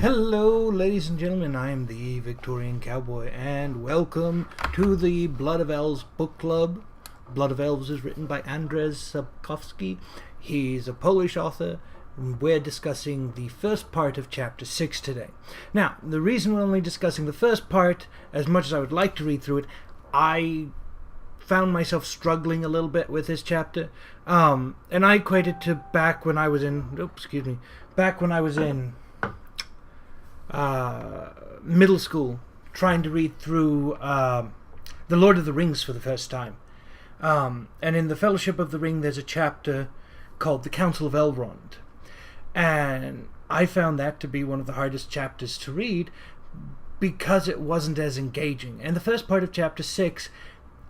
Hello, ladies and gentlemen, I am the Victorian Cowboy, and welcome to the Blood of Elves book club. Blood of Elves is written by Andrzej Sapkowski. He's a Polish author. We're discussing the first part of Chapter 6 today. Now, the reason we're only discussing the first part, as much as I would like to read through it, I found myself struggling a little bit with this chapter. And I equate it to back when I was in middle school, trying to read through The Lord of the Rings for the first time. And in the Fellowship of the Ring, there's a chapter called The Council of Elrond. And I found that to be one of the hardest chapters to read because it wasn't as engaging. And the first part of Chapter 6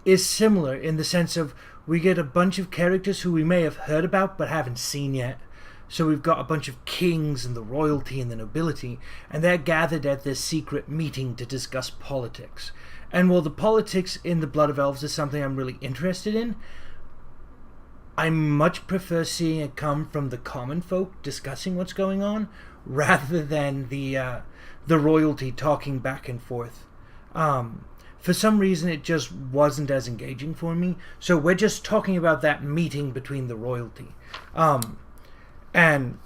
is similar in the sense of we get a bunch of characters who we may have heard about but haven't seen yet. So we've got a bunch of kings and the royalty and the nobility, and they're gathered at this secret meeting to discuss politics. And while the politics in the Blood of Elves is something I'm really interested in, I much prefer seeing it come from the common folk discussing what's going on, rather than the royalty talking back and forth. For some reason, it just wasn't as engaging for me. So we're just talking about that meeting between the royalty. And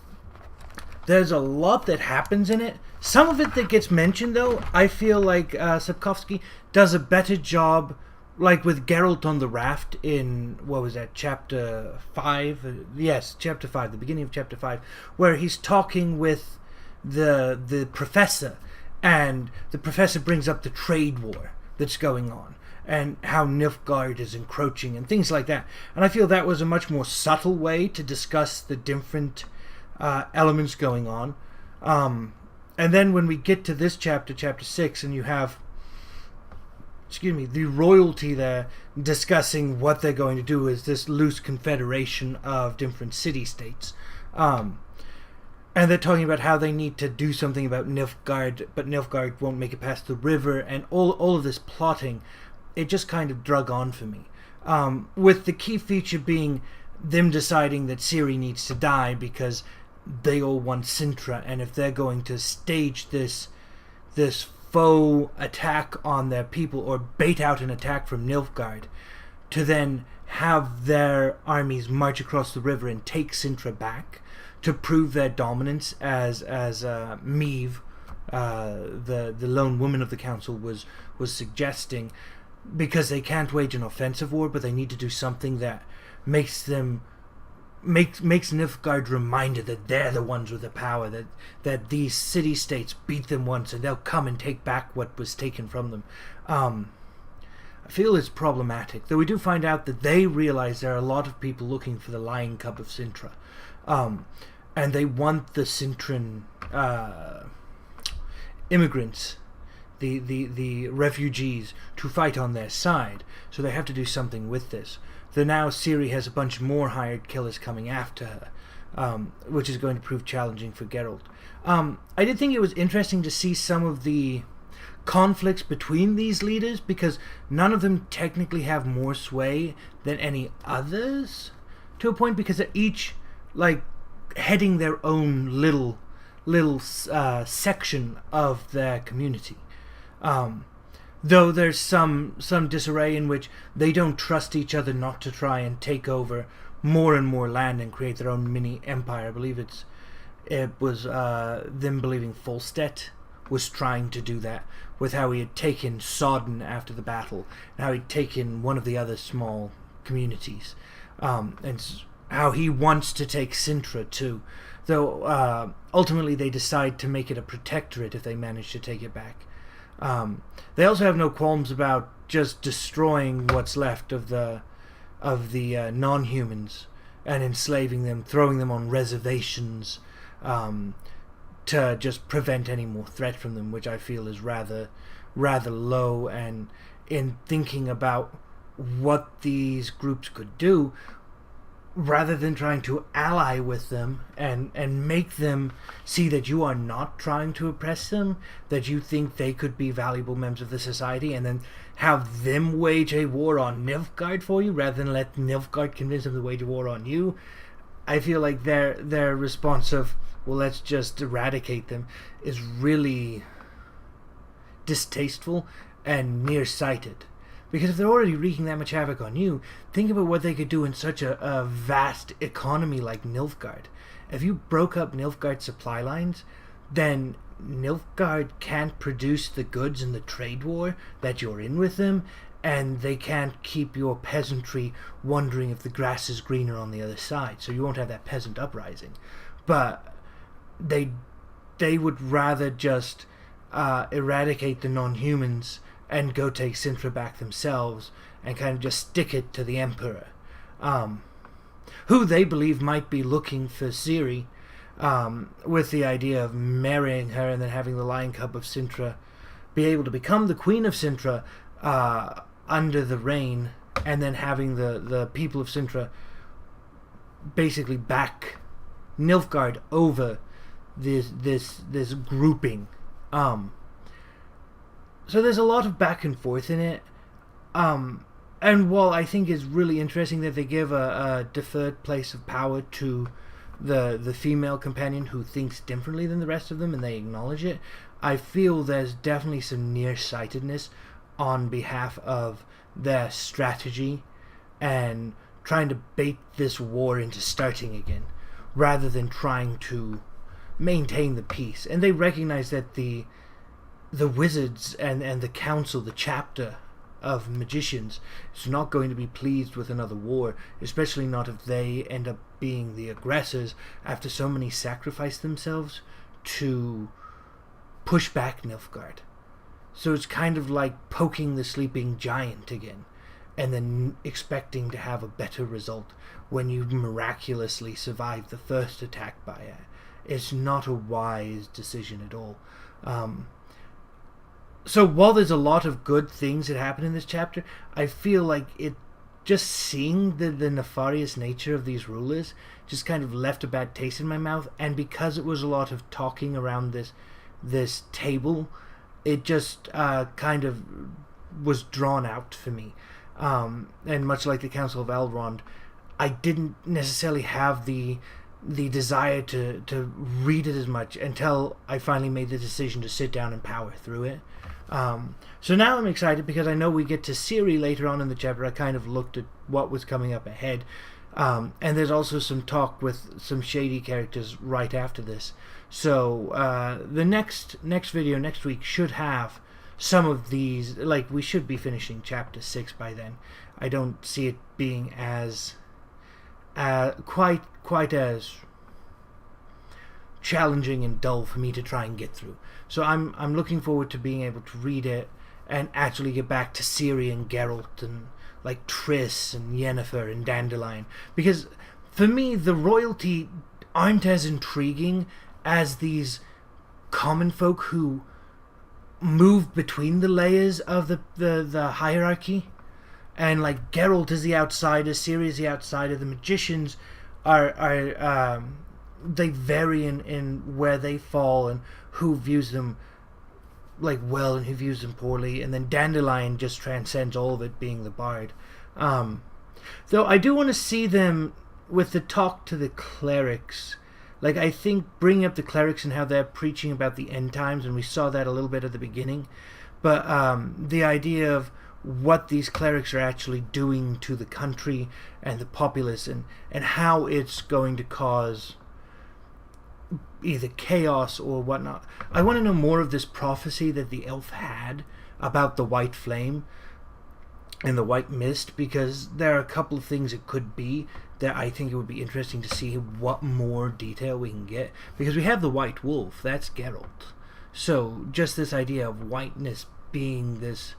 there's a lot that happens in it. Some of it that gets mentioned, though, I feel like Sapkowski does a better job, like with Geralt on the raft in, what was that, Chapter 5? Yes, Chapter 5, the beginning of Chapter 5, where he's talking with the professor, and the professor brings up the trade war that's going on, and how Nilfgaard is encroaching, and things like that. And I feel that was a much more subtle way to discuss the different elements going on. And then when we get to this chapter, Chapter 6, and you have, the royalty there discussing what they're going to do is this loose confederation of different city-states. And they're talking about how they need to do something about Nilfgaard, but Nilfgaard won't make it past the river, and all of this plotting. It just kind of drug on for me. With the key feature being them deciding that Ciri needs to die because they all want Sintra, and if they're going to stage this faux attack on their people, or bait out an attack from Nilfgaard, to then have their armies march across the river and take Sintra back, to prove their dominance as Meve, the lone woman of the council, was suggesting, because they can't wage an offensive war, but they need to do something that makes Nilfgaard reminded that they're the ones with the power, that these city-states beat them once and they'll come and take back what was taken from them. I feel it's problematic, though we do find out that they realize there are a lot of people looking for the Lion Cub of Sintra. And they want the Sintran immigrants, the refugees, to fight on their side. So they have to do something with this. Though now Ciri has a bunch more hired killers coming after her, which is going to prove challenging for Geralt. I did think it was interesting to see some of the conflicts between these leaders, because none of them technically have more sway than any others, to a point, because they're each heading their own little section of their community. Though there's some disarray in which they don't trust each other not to try and take over more and more land and create their own mini empire. I believe it was them believing Folstedt was trying to do that, with how he had taken Sodden after the battle, and how he'd taken one of the other small communities, and how he wants to take Sintra too, though ultimately they decide to make it a protectorate if they manage to take it back. They also have no qualms about just destroying what's left of the non-humans and enslaving them, throwing them on reservations, to just prevent any more threat from them, which I feel is rather low. And in thinking about what these groups could do, rather than trying to ally with them and make them see that you are not trying to oppress them, that you think they could be valuable members of the society, and then have them wage a war on Nilfgaard for you, rather than let Nilfgaard convince them to wage a war on you. I feel like their response of, well, let's just eradicate them, is really distasteful and nearsighted. Because if they're already wreaking that much havoc on you, think about what they could do in such a vast economy like Nilfgaard. If you broke up Nilfgaard's supply lines, then Nilfgaard can't produce the goods in the trade war that you're in with them, and they can't keep your peasantry wondering if the grass is greener on the other side, so you won't have that peasant uprising. But they would rather just eradicate the non-humans and go take Sintra back themselves and kind of just stick it to the Emperor, who they believe might be looking for Ciri, with the idea of marrying her and then having the Lion Cub of Sintra be able to become the Queen of Sintra under the reign, and then having the people of Sintra basically back Nilfgaard over this grouping. So there's a lot of back and forth in it. And while I think it's really interesting that they give a deferred place of power to the female companion who thinks differently than the rest of them, and they acknowledge it, I feel there's definitely some nearsightedness on behalf of their strategy and trying to bait this war into starting again, rather than trying to maintain the peace. And they recognize that the wizards and the council, the chapter of magicians, is not going to be pleased with another war, especially not if they end up being the aggressors after so many sacrifice themselves to push back Nilfgaard. So it's kind of like poking the sleeping giant again, and then expecting to have a better result when you miraculously survive the first attack by it. It's not a wise decision at all. So while there's a lot of good things that happen in this chapter, I feel like it, just seeing the nefarious nature of these rulers just kind of left a bad taste in my mouth. And because it was a lot of talking around this table, it just kind of was drawn out for me. And much like the Council of Elrond, I didn't necessarily have the desire to read it as much until I finally made the decision to sit down and power through it. So now I'm excited because I know we get to Ciri later on in the chapter. I kind of looked at what was coming up ahead. And there's also some talk with some shady characters right after this. So the next video next week should have some of these. Like, we should be finishing chapter 6 by then. I don't see it being as quite as challenging and dull for me to try and get through. So I'm looking forward to being able to read it and actually get back to Ciri and Geralt and like Triss and Yennefer and Dandelion, because for me the royalty aren't as intriguing as these common folk who move between the layers of the hierarchy. And like Geralt is the outsider, Ciri is the outsider. The magicians are they vary in where they fall and who views them like well and who views them poorly. And then Dandelion just transcends all of it, being the bard. Though I do want to see them with the talk to the clerics. Like, I think bringing up the clerics and how they're preaching about the end times, and we saw that a little bit at the beginning. But the idea of what these clerics are actually doing to the country and the populace, and how it's going to cause either chaos or whatnot. I want to know more of this prophecy that the elf had about the white flame and the white mist, because there are a couple of things it could be that I think it would be interesting to see what more detail we can get, because we have the white wolf, that's Geralt. So just this idea of whiteness being this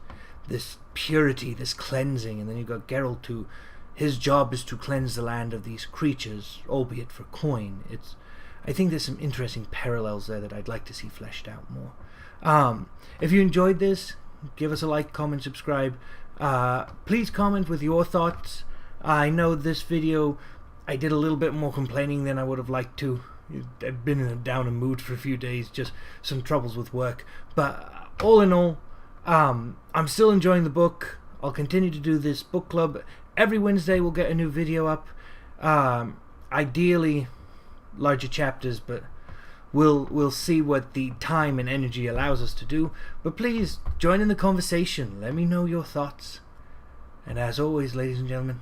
purity, this cleansing, and then you've got Geralt who his job is to cleanse the land of these creatures, albeit for coin. I think there's some interesting parallels there that I'd like to see fleshed out more. If you enjoyed this, give us a like, comment, subscribe. Please comment with your thoughts. I know this video I did a little bit more complaining than I would have liked to. I've been in a downer mood for a few days, just some troubles with work. But all in all, I'm still enjoying the book. I'll continue to do this book club. Every Wednesday we'll get a new video up. Ideally larger chapters, but we'll see what the time and energy allows us to do. But please join in the conversation. Let me know your thoughts. And as always, ladies and gentlemen,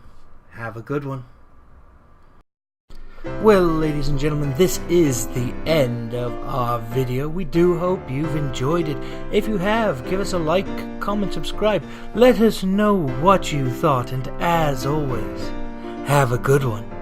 have a good one. Well, ladies and gentlemen, this is the end of our video. We do hope you've enjoyed it. If you have, give us a like, comment, subscribe. Let us know what you thought, and as always, have a good one.